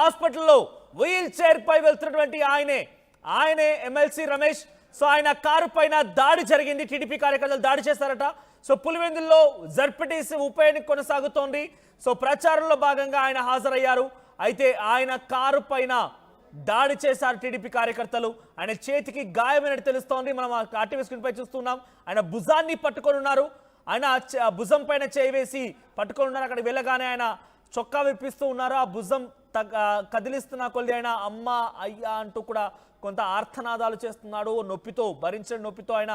హాస్పిటల్లో wheel chair పై వెళ్తున్నటువంటి ఆయనే ఎమ్మెల్సీ రమేష్. సో ఆయన కారు పైన దాడి జరిగింది, టీడీపీ కార్యకర్తలు దాడి చేశారట. సో పులివెందుల్లో జడ్పీటీసీ ఉప ఎన్నిక కొనసాగుతోంది. సో ప్రచారంలో భాగంగా ఆయన హాజరయ్యారు. అయితే ఆయన కారు పైన దాడి చేశారు టీడీపీ కార్యకర్తలు. ఆయన చేతికి గాయమైనట్టు తెలుస్తోంది. మనం ఆర్టీవీ స్క్రీన్ పై చూస్తున్నాం. ఆయన భుజాన్ని పట్టుకొని ఉన్నారు. ఆయన భుజం పైన చేయి వేసి పట్టుకొని ఉన్నారు. అక్కడికి వెళ్ళగానే ఆయన చొక్కా విప్పిస్తూ ఉన్నారు. ఆ భుజం కదిలిస్తున్న కొద్ది ఆయన అమ్మ అయ్యా అంటూ కూడా కొంత ఆర్తనాదాలు చేస్తున్నాడు. నొప్పితో, భరించిన నొప్పితో ఆయన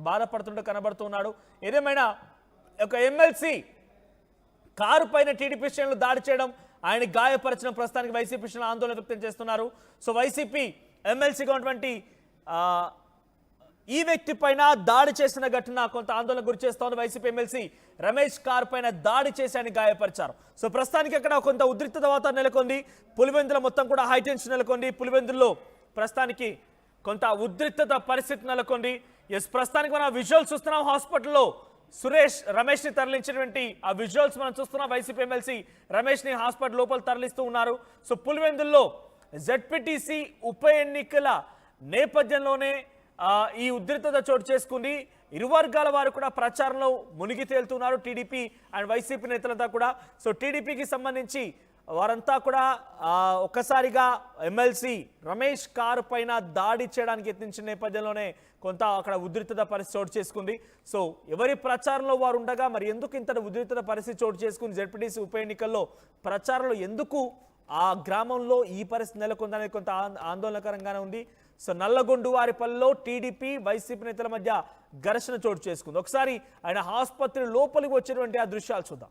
బాధపడుతుంటూ కనబడుతున్నాడు. ఏదేమైనా ఒక ఎమ్మెల్సీ కారు పైన టీడీపీ శ్రేణులు దాడి చేయడం, ఆయన గాయపరచడం ప్రస్తుతానికి వైసీపీ శ్రేణులు ఆందోళన వ్యక్తం చేస్తున్నారు. సో వైసీపీ ఎమ్మెల్సీగా ఉన్నటువంటి ఈ వ్యక్తి పైన దాడి చేసిన ఘటన కొంత ఆందోళన గురి చేస్తోంది. వైసీపీ ఎమ్మెల్సీ రమేష్ కార్ పైన దాడి చేసి ఆయన గాయపరిచారు. సో ప్రస్తుతానికి అక్కడ కొంత ఉద్రిక్త వాతావరణం నెలకొంది. పులివెందుల మొత్తం కూడా హైటెన్షన్ నెలకొంది. పులివెందుల్లో ప్రస్తుతానికి కొంత ఉద్రిక్తత పరిస్థితి నెలకొంది. ప్రస్తుతానికి మనం విజువల్స్ చూస్తున్నాం. హాస్పిటల్లో రమేష్ ని తరలించినటువంటి ఆ విజువల్స్ మనం చూస్తున్నాం. వైసీపీ ఎమ్మెల్సీ రమేష్ ని హాస్పిటల్ లోపల తరలిస్తూ ఉన్నారు. సో పులివెందుల్లో జెడ్పీటీసీ ఉప ఎన్నికల నేపథ్యంలోనే ఈ ఉద్రిక్తత చోటు చేసుకుంది. ఇరు వర్గాల వారు కూడా ప్రచారంలో మునిగి తేలుతున్నారు, టీడీపీ అండ్ వైసీపీ నేతలంతా కూడా. సో టీడీపీకి సంబంధించి వారంతా కూడా ఒక్కసారిగా ఎమ్మెల్సీ రమేష్ కారు పైన దాడి చేయడానికి యత్నించిన నేపథ్యంలోనే కొంత అక్కడ ఉద్రిక్తత పరిస్థితి చోటు చేసుకుంది. సో ఎవరి ప్రచారంలో వారు ఉండగా మరి ఎందుకు ఇంత ఉద్రిక్తత పరిస్థితి చోటు చేసుకుంది? జెడ్పీటీసీ ఉప ఎన్నికల్లో ప్రచారంలో ఎందుకు ఆ గ్రామంలో ఈ పరిస్థితి నెలకొందనేది కొంత ఆందోళనకరంగానే ఉంది. సో నల్లగొండువారిపల్లిలో టీడీపీ వైసీపీ నేతల మధ్య ఘర్షణ చోటు చేసుకుంది. ఒకసారి ఆయన ఆసుపత్రి లోపలికి వచ్చినటువంటి ఆ దృశ్యాలు చూద్దాం.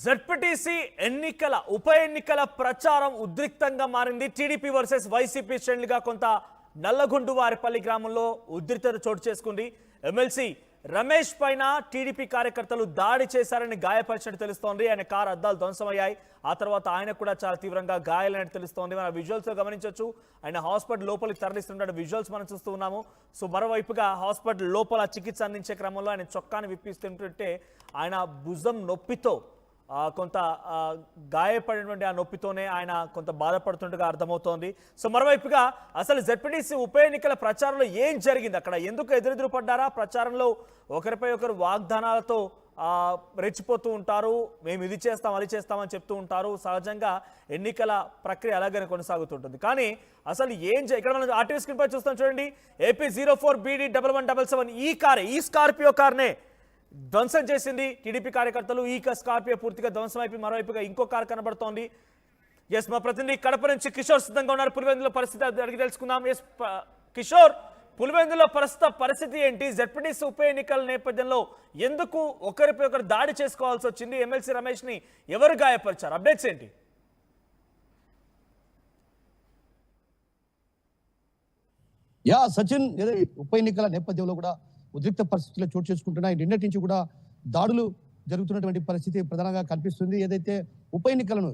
జెడ్పీటీసీ ఎన్నికల ఉప ఎన్నికల ప్రచారం ఉద్రిక్తంగా మారింది. టీడీపీ వర్సెస్ వైసీపీ శ్రేణులుగా కొంత నల్లగొండువారిపల్లి గ్రామంలో ఉద్రిక్తత చోటు చేసుకుంది. ఎమ్మెల్సీ రమేష్ పైన టీడీపీ కార్యకర్తలు దాడి చేశారని గాయపరిచినట్టు తెలుస్తోంది. ఆయన కారు అద్దాలు ధ్వంసమయ్యాయి. ఆ తర్వాత ఆయన కూడా చాలా తీవ్రంగా గాయాలైనట్టు తెలుస్తోంది. మన విజువల్స్ లో గమనించవచ్చు. ఆయన హాస్పిటల్ లోపలికి తరలిస్తున్న విజువల్స్ మనం చూస్తూ ఉన్నాము. సో మరోవైపుగా హాస్పిటల్ లోపల చికిత్స అందించే క్రమంలో ఆయన చొక్కాని విప్పిస్తుంటే ఆయన భుజం నొప్పితో కొంత గాయపడినటువంటి ఆ నొప్పితోనే ఆయన కొంత బాధపడుతుండగా అర్థమవుతోంది. సో మరోవైపుగా అసలు జెడ్పీటీసీ ఉప ఎన్నికల ప్రచారంలో ఏం జరిగింది, అక్కడ ఎందుకు ఎదురెదురు పడ్డారా? ప్రచారంలో ఒకరిపై ఒకరు వాగ్దానాలతో రెచ్చిపోతూ ఉంటారు. మేము ఇది చేస్తాం అది చేస్తామని చెప్తూ ఉంటారు. సహజంగా ఎన్నికల ప్రక్రియ అలాగనే కొనసాగుతుంటుంది. కానీ అసలు ఇక్కడ మనం ఆర్టీవీ స్క్రీన్ పై చూస్తాం చూడండి. AP 04BD1177 ఈ స్కార్పియో కార్నే ధ్వంసం చేసింది టీడీపీ కార్యకర్తలు. ఈ స్కార్పియో పూర్తిగా ధ్వంసం అయిపోయి మరోవైపుగా ఇంకో కారు కనబడుతోంది. మా ప్రతినిధి కడప నుంచి కిషోర్ సిద్ధంగా ఉన్నారు. పులివెందుల పరిస్థితి అడిగి తెలుసుకుందాం. కిషోర్, పులివెందుల ప్రస్తుత పరిస్థితి ఏంటి? జెడ్పీటీసీ ఉప ఎన్నికల నేపథ్యంలో ఎందుకు ఒకరిపై ఒకరు దాడి చేసుకోవాల్సి వచ్చింది? ఎమ్మెల్సీ రమేష్ ని ఎవరు గాయపరిచారు? అప్డేట్స్ ఏంటి? సచిన్, ఉప ఎన్నికల నేపథ్యంలో కూడా ఉద్రిక్త పరిస్థితులు చోటు చేసుకుంటున్నాయి. నిన్నటి నుంచి కూడా దాడులు జరుగుతున్నటువంటి పరిస్థితి ప్రధానంగా కనిపిస్తుంది. ఏదైతే ఉప ఎన్నికలను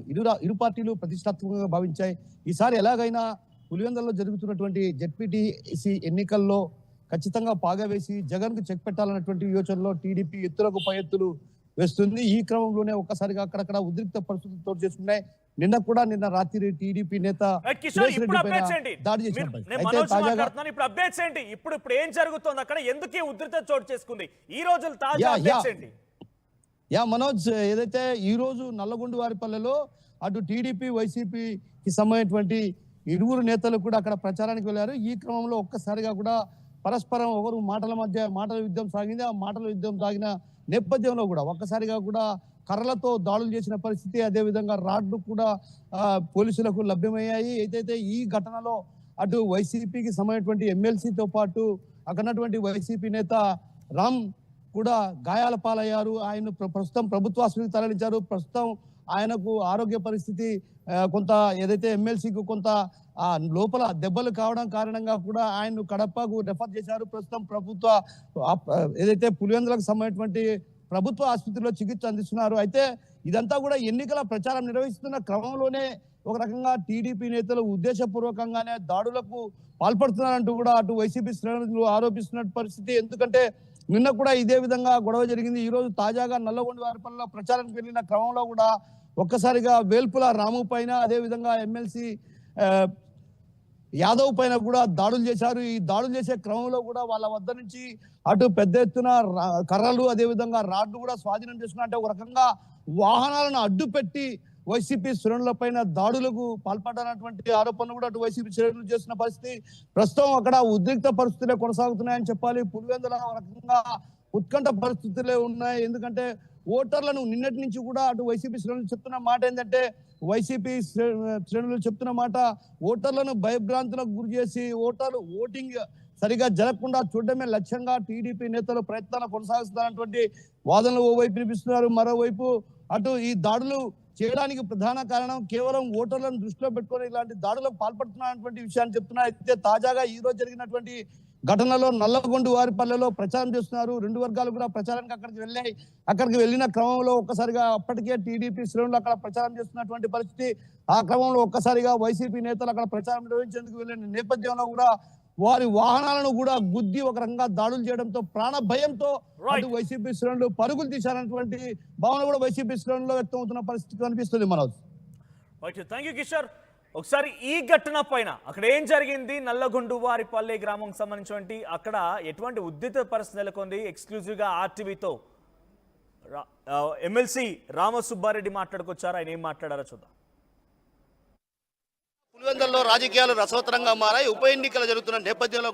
ఇరు పార్టీలు ప్రతిష్టాత్మకంగా భావించాయి. ఈసారి ఎలాగైనా పులివెందులలో జరుగుతున్నటువంటి జెడ్పీటీసీ ఎన్నికల్లో ఖచ్చితంగా పాగా వేసి జగన్ కు చెక్ పెట్టాలన్నటువంటి యోచనలో టీడీపీ ఎత్తులకు పై ఎత్తులు వేస్తుంది. ఈ క్రమంలోనే ఒక్కసారిగా అక్కడక్కడ ఉద్రిక్త పరిస్థితులు చోటు చేసుకున్నాయి. నిన్న రాత్రి టీడీపీ నేత దాడి చేసిన ఇప్పుడు ఏం జరుగుతుంది అక్కడ? ఎందుకు ఉద్రిక్త చోటు చేసుకుంది? ఈ రోజు తాజా అప్డేట్స్ ఏంటి? మనోజ్, ఏదైతే ఈ రోజు నల్లగొండ వారిపల్లెలో అటు టీడీపీ వైసీపీకి సంబంధించినటువంటి ఇరువురు నేతలు కూడా అక్కడ ప్రచారానికి వెళ్ళారు. ఈ క్రమంలో ఒక్కసారిగా కూడా పరస్పరం ఒకరు మాటల యుద్ధం సాగింది. ఆ మాటల యుద్ధం సాగిన నేపథ్యంలో కూడా ఒక్కసారిగా కూడా కర్రలతో దాడులు చేసిన పరిస్థితి, అదే విధంగా రాడ్లు కూడా పోలీసులకు లభ్యమయ్యాయి. ఏదైతే ఈ ఘటనలో అటు వైసీపీకి సంబంధించినటువంటి ఎమ్మెల్సీతో పాటు అక్కడటువంటి వైసీపీ నేత రామ్ కూడా గాయాల పాలయ్యారు. ఆయన ప్రస్తుతం ప్రభుత్వ ఆసుపత్రికి తరలించారు. ప్రస్తుతం ఆయనకు ఆరోగ్య పరిస్థితి కొంత, ఏదైతే ఎమ్మెల్సీకి కొంత లోపల దెబ్బలు కావడం కారణంగా కూడా ఆయన్ను కడపకు రెఫర్ చేశారు. ప్రస్తుతం ప్రభుత్వ ఏదైతే పులివెందులకు సంబంధించినటువంటి ప్రభుత్వ ఆసుపత్రిలో చికిత్స అందిస్తున్నారు. అయితే ఇదంతా కూడా ఎన్నికల ప్రచారం నిర్వహిస్తున్న క్రమంలోనే ఒక రకంగా టీడీపీ నేతలు ఉద్దేశపూర్వకంగానే దాడులకు పాల్పడుతున్నారంటూ కూడా అటు వైసీపీ శ్రేణులు ఆరోపిస్తున్న పరిస్థితి. ఎందుకంటే నిన్న కూడా ఇదే విధంగా గొడవ జరిగింది. ఈ రోజు తాజాగా నల్లగొండ వారిపల్లిలో ప్రచారానికి వెళ్ళిన క్రమంలో కూడా ఒక్కసారిగా వేల్పుల రాము పైన, అదే విధంగా ఎమ్మెల్సీ యాదవ్ పైన కూడా దాడులు చేశారు. ఈ దాడులు చేసే క్రమంలో కూడా వాళ్ళ వద్ద నుంచి అటు పెద్ద ఎత్తున కర్రలు, అదే విధంగా రాడ్లు కూడా స్వాధీనం చేసుకున్న, అంటే ఒక రకంగా వాహనాలను అడ్డు పెట్టి వైసీపీ శ్రేణుల పైన దాడులకు పాల్పడనటువంటి ఆరోపణలు కూడా అటు వైసీపీ శ్రేణులు చేస్తున్న పరిస్థితి. ప్రస్తుతం అక్కడ ఉద్రిక్త పరిస్థితులే కొనసాగుతున్నాయని చెప్పాలి. పులివెందుల ఒక రకంగా ఉత్కంఠ పరిస్థితులే ఉన్నాయి. ఎందుకంటే ఓటర్లను నిన్నటి నుంచి కూడా అటు వైసీపీ శ్రేణులు చెప్తున్న మాట ఏంటంటే, వైసీపీ శ్రేణులు చెప్తున్న మాట, ఓటర్లను భయభ్రాంతులకు గురి చేసి ఓటింగ్ సరిగా జరగకుండా చూడడమే లక్ష్యంగా టీడీపీ నేతలు ప్రయత్నాలు కొనసాగిస్తున్నటువంటి వాదనలు ఓవైపు వినిపిస్తున్నారు. మరోవైపు అటు ఈ దాడులు చేయడానికి ప్రధాన కారణం కేవలం ఓటర్లను దృష్టిలో పెట్టుకొని ఇలాంటి దాడులకు పాల్పడుతున్నటువంటి విషయాన్ని చెప్తున్నారు. అయితే తాజాగా ఈ రోజు జరిగినటువంటి ఘటనలో నల్లగొండ వారిపల్లెలో ప్రచారం చేస్తున్నారు. రెండు వర్గాలు కూడా ప్రచారానికి అక్కడికి వెళ్ళిన క్రమంలో ఒక్కసారిగా అప్పటికే టీడీపీ శ్రేణులు అక్కడ ప్రచారం చేస్తున్నటువంటి పరిస్థితి. ఆ క్రమంలో ఒక్కసారిగా వైసీపీ నేతలు అక్కడ ప్రచారం నిర్వహించేందుకు వెళ్ళిన నేపథ్యంలో కూడా వారి వాహనాలను కూడా గుద్ది ఒక రకంగా దాడులు చేయడంతో ప్రాణ భయంతో అటు వైసీపీ శ్రేణులు పరుగులు తీశారన్నటువంటి భావన కూడా వైసీపీ శ్రేణుల్లో వ్యక్తం అవుతున్న పరిస్థితి కనిపిస్తుంది. Manoj, thank you Kishore. ఒకసారి ఈ ఘటన పైన అక్కడ ఏం జరిగింది? నల్లగొండ వారిపల్లె గ్రామం సంబంధించినటువంటి అక్కడ ఎటువంటి ఉద్రిక్త పరిస్థితి నెలకొంది? ఎక్స్క్లూజివ్ గా ఆర్టీవీతో ఎమ్మెల్సీ రామసుబ్బారెడ్డి మాట్లాడుకొచ్చారు. ఆయన ఏం మాట్లాడారో చూద్దాం. పులివెందులలో రాజకీయాలు రసవత్తరంగా మారాయి. ఉప ఎన్నికలు జరుగుతున్న నేపథ్యంలో